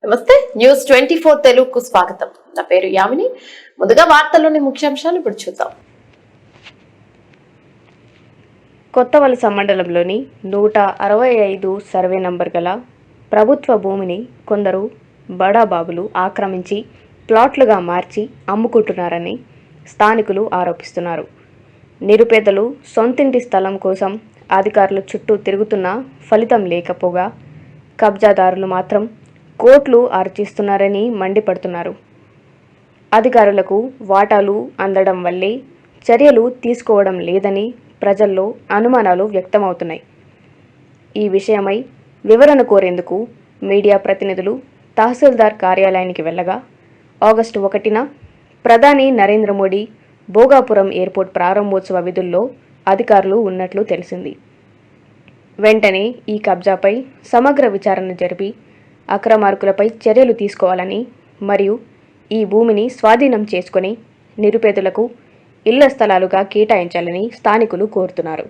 నమస్తే న్యూస్ 24 తెలుగుకు స్వాగతం. నా పేరు యామిని. ముందుగా వార్తల్లోని ముఖ్యాంశాలు ఇప్పుడు చూద్దాం. కొత్తవలస మండలంలోని 165 సర్వే నంబర్ గల ప్రభుత్వ భూమిని కొందరు బడాబాబులు ఆక్రమించి ప్లాట్లుగా మార్చి అమ్ముకుంటున్నారని స్థానికులు ఆరోపిస్తున్నారు. నిరుపేదలు సొంతింటి స్థలం కోసం అధికారుల చుట్టూ తిరుగుతున్నా ఫలితం లేకపోగా కబ్జాదారులు మాత్రం కోట్లు ఆర్జిస్తున్నారని మండిపడుతున్నారు. అధికారులకు వాటాలు అందడం వల్లే చర్యలు తీసుకోవడం లేదని ప్రజల్లో అనుమానాలు వ్యక్తమవుతున్నాయి. ఈ విషయమై వివరణ కోరేందుకు మీడియా ప్రతినిధులు తహసీల్దార్ కార్యాలయానికి వెళ్ళగా ఆగస్టు 1న ప్రధాని నరేంద్ర మోడీ భోగాపురం ఎయిర్పోర్ట్ ప్రారంభోత్సవ విధుల్లో అధికారులు ఉన్నట్లు తెలిసింది. వెంటనే ఈ కబ్జాపై సమగ్ర విచారణ జరిపి అక్రమార్కులపై చర్యలు తీసుకోవాలని మరియు ఈ భూమిని స్వాధీనం చేసుకొని నిరుపేదలకు ఇళ్ల స్థలాలుగా కేటాయించాలని స్థానికులు కోరుతున్నారు.